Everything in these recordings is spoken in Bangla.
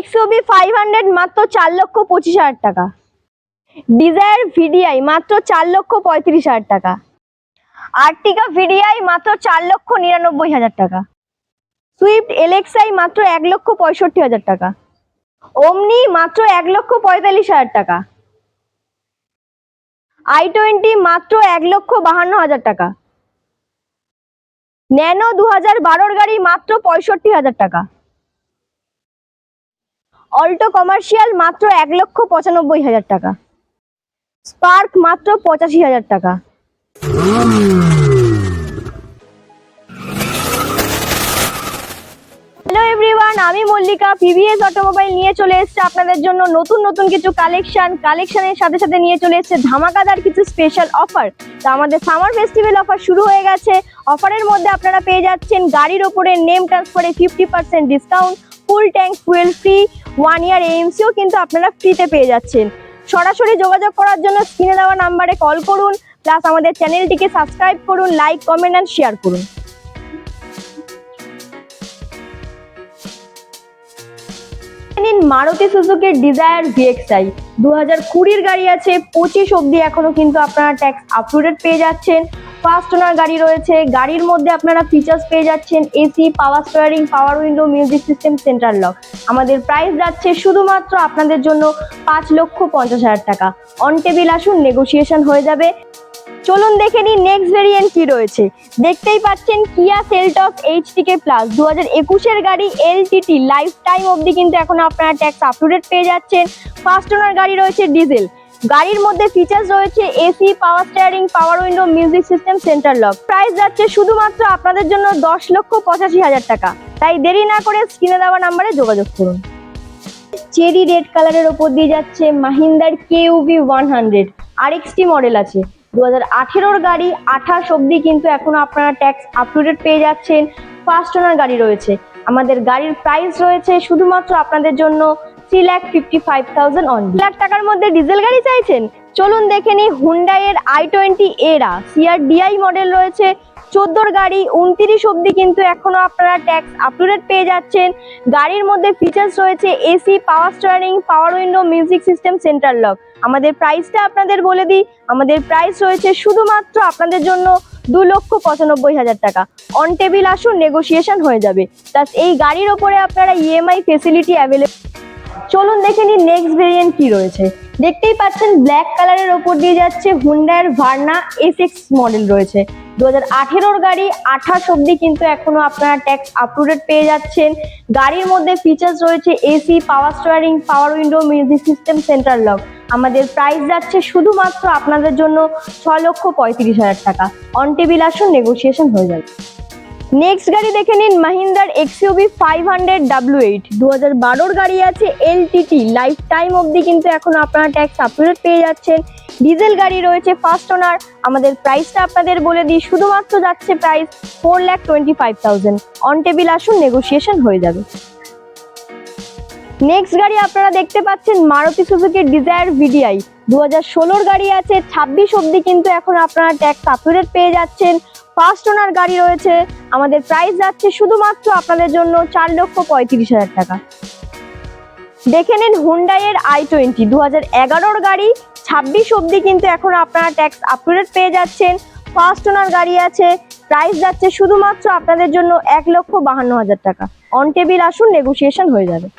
XUV 500 মাত্র 4,25,000 টাকা। ডিজায়ার VDI মাত্র 4,35,000 টাকা। আর্টিকা VDI মাত্র 4,99,000 টাকা। সুইফট LXI মাত্র 1,65,000 টাকা। ওমনি মাত্র 1,45,000 টাকা। i20 মাত্র 1,52,000 টাকা। ন্যানো 2012 গাড়ি মাত্র 65,000 টাকা। অল্টো কমার্শিয়াল মাত্র 1,95,000 টাকা। স্পার্ক মাত্র 85,000 টাকা। হ্যালো এভরিওয়ান, আমি মল্লিকা PVS অটোমোবাইল নিয়ে চলে এসেছে আপনাদের জন্য নতুন কিছু কালেকশনের সাথে সাথে নিয়ে চলে এসেছে ধামাকাদার কিছু স্পেশাল অফার। তো আমাদের সামার ফেস্টিভ্যাল অফার শুরু হয়ে গেছে। অফারের মধ্যে আপনারা পেয়ে যাচ্ছেন গাড়ির ওপরে নেম ট্রান্সফারে 50% discount, full tank fuel free, 1 year AMCও কিন্তু আপনারা ফ্রিতে পেয়ে যাচ্ছেন। সরাসরি যোগাযোগ করার জন্য স্ক্রিনে দেওয়া নাম্বারে কল করুন, প্লাস আমাদের চ্যানেলটিকে সাবস্ক্রাইব করুন, লাইক কমেন্ট অ্যান্ড শেয়ার করুন। মারুতি সুজুকি ডিজায়ার VXI 2020 গাড়ি আছে, 25 অবধি এখনো কিন্তু আপনারা ট্যাক্স আপটুডেট পেয়ে যাচ্ছেন। ফার্স্ট ওনার গাড়ি রয়েছে, গাড়ির মধ্যে আপনারা ফিচার্স পেয়ে যাচ্ছেন AC, পাওয়ার স্টিয়ারিং, পাওয়ার window, music system, central lock. আমাদের প্রাইস যাচ্ছে শুধুমাত্র আপনাদের জন্য 5,50,000 টাকা। অন টেবিল আসুন, নেগোসিয়েশন হয়ে যাবে। চলুন দেখে নিই নেক্সট ভেরিয়েন্ট কি রয়েছে। দেখতেই পাচ্ছেন কিয়া সেলটস HTK প্লাস 2021 গাড়ি LTT লাইফ টাইম অবধি কিন্তু এখন আপনারা ট্যাক্স আপটুডেট পেয়ে যাচ্ছেন। ফার্স্ট ওনার গাড়ি রয়েছে ডিজেল, গাড়ির মধ্যে ফিচার্স রয়েছে AC, পাওয়ার স্টিয়ারিং, পাওয়ার window, music system, central lock. Price যাচ্ছে শুধুমাত্র আপনাদের জন্য 10,85,000 টাকা। তাই দেরি না করে স্ক্রিনে দেওয়া নাম্বারে যোগাযোগ করুন। চেরি রেড কালারের ওপর দিয়ে যাচ্ছে মাহিন্দ্রার KUV 100 RXT মডেল আছে, 2018 গাড়ি, 28 অবধি কিন্তু এখনো আপনারা ট্যাক্স আপটুডেট পেয়ে যাচ্ছেন। ফার্স্ট ওনার গাড়ি রয়েছে, আমাদের গাড়ির প্রাইস রয়েছে শুধুমাত্র আপনাদের জন্য 3,55,000 অন। লাখ টাকার মধ্যে ডিজেল গাড়ি চাইছেন? চলুন দেখে নিই হুন্ডাই এর i20 এরা CRDI মডেল রয়েছে, 14 গাড়ি, 29 অবধি কিন্তু এখনো আপনারা ট্যাক্স আপটুডেট পেয়ে যাচ্ছেন। গাড়ির মধ্যে ফিচার্স রয়েছে AC, পাওয়ার স্টিয়ারিং, পাওয়ার window, music system, central lock. আমাদের প্রাইসটা আপনাদের বলে দিই, আমাদের প্রাইস রয়েছে শুধুমাত্র আপনাদের জন্য 2,95,000 টাকা। অন টেবিল আসুন, নেগোসিয়েশন হয়ে যাবে। প্লাস এই গাড়ির ওপরে আপনারা EMI ফেসিলিটি অ্যাভেলেবল। চলুন দেখে নিই নেক্সট ভেরিয়েন্ট কি রয়েছে। দেখতেই পাচ্ছেন ব্ল্যাক কালারের ওপর দিয়ে যাচ্ছে হুন্ডাইয়ের ভার্না SX মডেল রয়েছে, 2018 গাড়ি, 28 অবধি কিন্তু এখনো আপনারা ট্যাক্স আপটুডেট পেয়ে যাচ্ছেন। গাড়ির মধ্যে ফিচার্স রয়েছে AC, পাওয়ার স্টিয়ারিং, পাওয়ার window, music system, central lock. আমাদের প্রাইস যাচ্ছে শুধুমাত্র আপনাদের জন্য 6,35,000 টাকা। অন টেবিল আসুন, নেগোসিয়েশন হয়ে যাবে। নেক্সট গাড়ি দেখে নিন মাহিন্দ্রার XUV 500 W8 2012 গাড়ি আছে, LTT লাইফ টাইম অবধি কিন্তু এখনো আপনারা ট্যাক্স আপটুডেট পেয়ে যাচ্ছেন। ডিজেল গাড়ি রয়েছে, ফার্স্ট ওনার। আমাদের প্রাইসটা আপনাদের বলে দিই, শুধুমাত্র যাচ্ছে প্রাইস 4,25,000। অন টেবিল আসুন, নেগোসিয়েশন হয়ে যাবে। নেক্সট গাড়ি আপনারা দেখতে পাচ্ছেন মারুতি সুজুকি ডিজায়ার VDI 2016 গাড়ি আছে, 26 অবধি কিন্তু এখন আপনারা ট্যাক্স আপটুডেট পেয়ে যাচ্ছেন। ফার্স্ট ওনার গাড়ি রয়েছে, আমাদের প্রাইস যাচ্ছে শুধুমাত্র আপনাদের জন্য 4,35,000 টাকা। দেখে নিন হুন্ডাই এর i20 2011 গাড়ি, 26 অবধি কিন্তু এখন আপনারা ট্যাক্স আপটুডেট পেয়ে যাচ্ছেন। ফার্স্ট ওনার গাড়ি আছে, প্রাইস যাচ্ছে শুধুমাত্র আপনাদের জন্য 1,52,000 টাকা। অন টেবিল আসুন, নেগোসিয়েশন হয়ে যাবে।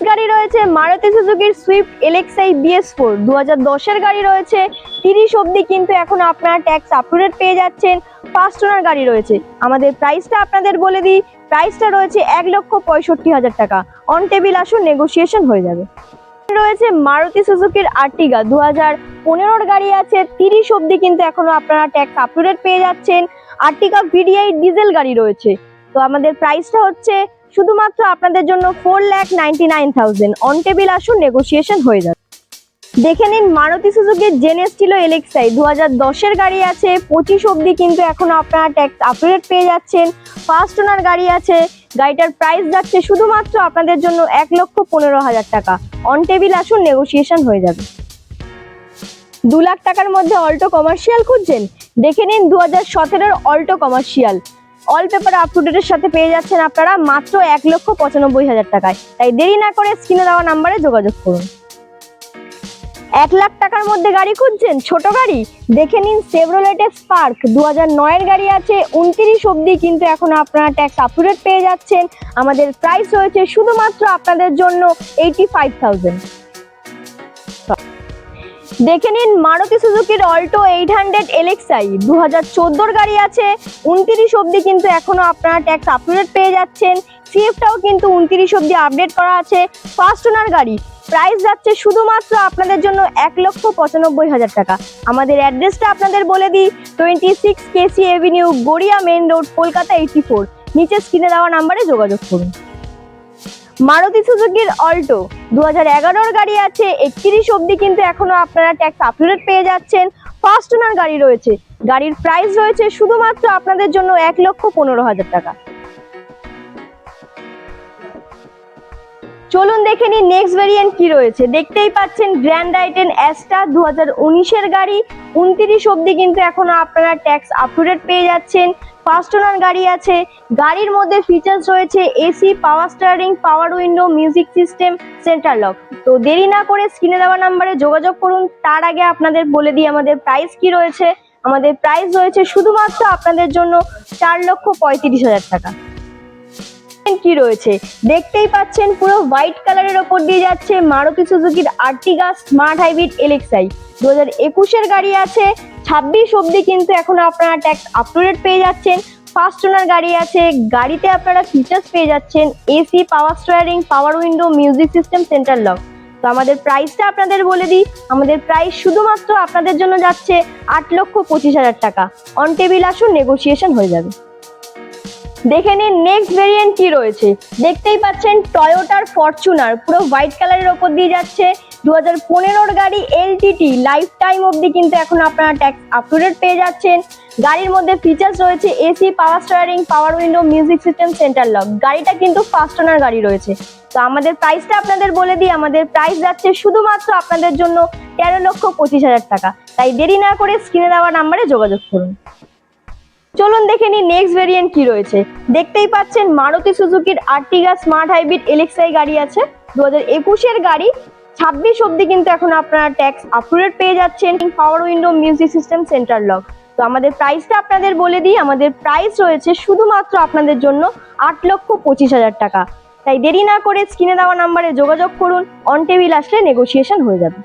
গাড়ি রয়েছে মারুতি সুজুকির সুইফট LXI BS4 2010 গাড়ি রয়েছে, 30 অবধি কিন্তু এখন আপনারা ট্যাক্স আপটুডেট পেয়ে যাচ্ছেন। ফার্স্ট ওনার গাড়ি রয়েছে, আমাদের প্রাইসটা আপনাদের বলে দিই, প্রাইসটা রয়েছে 1,65,000 টাকা। অন টেবিল আসুন, নেগোসিয়েশন হয়ে যাবে। রয়েছে মারুতি সুজুকির আর্টিগা 2015 গাড়ি আছে, 30 অবধি কিন্তু এখনো আপনারা ট্যাক্স আপটুডেট পেয়ে যাচ্ছেন। আর্টিগা VDI ডিজেল গাড়ি রয়েছে, তো আমাদের প্রাইসটা হচ্ছে শুধুমাত্র আপনাদের জন্য 4,99,000। অন টেবিল আসুন, নেগোসিয়েশন হয়ে যাবে। দেখে নিন মারুতি সুজুকির জেন স্টিলো LXI 2010 গাড়ি আছে, 25 অবধি কিন্তু এখনো আপনারা ট্যাক্স আপটুডেট পেয়ে যাচ্ছেন। ফার্স্ট ওনার গাড়ি আছে, গাড়িটার প্রাইস যাচ্ছে শুধুমাত্র আপনাদের জন্য 1,15,000 টাকা। অন টেবিল আসুন, নেগোসিয়েশন হয়ে যাবে। 2 লাখ টাকার মধ্যে অল্টো কমার্শিয়াল খুঁজছেন? দেখে নিন 2017 Alto commercial, all paper up to ডেটের সাথে পেয়ে যাচ্ছেন আপনারা মাত্র 1,95,000 টাকায়। তাই দেরি না করে স্ক্রিনে দেওয়া নাম্বারে যোগাযোগ করুন। 1 লাখ টাকার মধ্যে গাড়ি খুঁজছেন, ছোট গাড়ি? দেখে নিন চেভরোলেট স্পার্ক 2009 এর গাড়ি আছে, 29 অবধি কিন্তু এখন আপনারা ট্যাক্স আপ টু ডেট পেয়ে যাচ্ছেন। আমাদের প্রাইস রয়েছে শুধুমাত্র আপনাদের জন্য 85,000। দেখে নিন মারুতি সুজুকির অল্টো 800 LXi 2014 গাড়ি আছে, 29 অবধি কিন্তু এখনো আপনারা ট্যাক্স আপ টু ডেট পেয়ে যাচ্ছেন। সিএফটাও কিন্তু 29 অবধি আপডেট করা আছে, ফার্স্ট ওনার গাড়ি। প্রাইস যাচ্ছে শুধুমাত্র আপনাদের জন্য 1,95,000 টাকা। আমাদের অ্যাড্রেসটা আপনাদের বলে দিই, 26 KC Avenue, Garia main road, Kolkata 84। নিচে স্ক্রিনে দেওয়া নাম্বারে যোগাযোগ করুন। মারুতি সুজুকির অল্টো 2011 গাড়ি আছে, 31 অবধি কিন্তু এখনো আপনারা ট্যাক্স আপ টু ডেট পেয়ে যাচ্ছেন। ফার্স্ট ওনার গাড়ি রয়েছে, গাড়ির প্রাইস রয়েছে শুধুমাত্র আপনাদের জন্য 1,15,000 টাকা। চলুন দেখে নিই নেক্সট ভেরিয়েন্ট কি রয়েছে। দেখতেই পাচ্ছেন গ্র্যান্ড আইটেন অ্যাস্টা 2019 এর গাড়ি, 29 অবধি কিন্তু এখনো আপনারা ট্যাক্স আপ টু ডেট পেয়ে যাচ্ছেন। ফার্স্ট ওনার গাড়ি আছে, গাড়ির মধ্যে ফিচার্স রয়েছে এসি, পাওয়ার স্টিয়ারিং, পাওয়ার window, music system, centre lock. তো দেরি না করে স্ক্রিনে দেওয়া নাম্বারে যোগাযোগ করুন। তার আগে আপনাদের বলে দিই আমাদের প্রাইস কি রয়েছে। আমাদের প্রাইস রয়েছে শুধুমাত্র আপনাদের জন্য 4,35,000 টাকা। কি রয়েছে দেখতেই পাচ্ছেন, পুরো হোয়াইট কালারের ওপর দিয়ে যাচ্ছে Maruti সুজুকির Ertiga smart hybrid LXi 2021 এর গাড়ি আছে, 26 অবধি কিন্তু এখন আপনারা ট্যাক্স আপ টু ডেট পেয়ে যাচ্ছেন। ফার্স্ট ওনার গাড়ি আছে, গাড়িতে আপনারা ফিচার্স পেয়ে যাচ্ছেন এসি, পাওয়ার স্টিয়ারিং, পাওয়ার window, music system, centre lock. তো আমাদের প্রাইসটা আপনাদের বলে দিই, আমাদের প্রাইস শুধুমাত্র আপনাদের জন্য যাচ্ছে 8,25,000 টাকা। অন টেবিল আসুন, নেগোসিয়েশন হয়ে যাবে। দেখে নিন নেক্সট ভেরিয়েন্ট কি রয়েছে। দেখতেই পাচ্ছেন টয়োটার ফরচুনার, পুরো হোয়াইট কালারের ওপর দিয়ে যাচ্ছে, 2015 গাড়ি, LTT লাইফ টাইম অবধি কিন্তু এখন আপনারা ট্যাক্স আপ টু ডেট পেয়ে যাচ্ছেন। গাড়ির মধ্যে ফিচার্স রয়েছে এসি, পাওয়ার স্টিয়ারিং, পাওয়ার window, music system, centre lock. গাড়িটা কিন্তু ফার্স্ট ওনার গাড়ি রয়েছে। তো আমাদের প্রাইসটা আপনাদের বলে দিই, আমাদের প্রাইস যাচ্ছে শুধুমাত্র আপনাদের জন্য 13,25,000 টাকা। তাই দেরি না করে স্ক্রিনে দেওয়া নাম্বারে যোগাযোগ করুন। চলুন দেখে নিই নেক্সট ভেরিয়েন্ট কি রয়েছে। দেখতেই পাচ্ছেন Maruti সুজুকির Ertiga smart hybrid LXi গাড়ি আছে, 2021 এর গাড়ি, 26 অবধি কিন্তু এখন আপনারা ট্যাক্স আপ টু ডেট পেয়ে যাচ্ছেন। পাওয়ার window, music system, centre lock. তো আমাদের প্রাইসটা আপনাদের বলে দিই, আমাদের প্রাইস রয়েছে শুধুমাত্র আপনাদের জন্য 8,25,000 টাকা। তাই দেরি না করে স্ক্রিনে দেওয়া নাম্বারে যোগাযোগ করুন, অন টেবিল আসলে নেগোসিয়েশন হয়ে যাবে।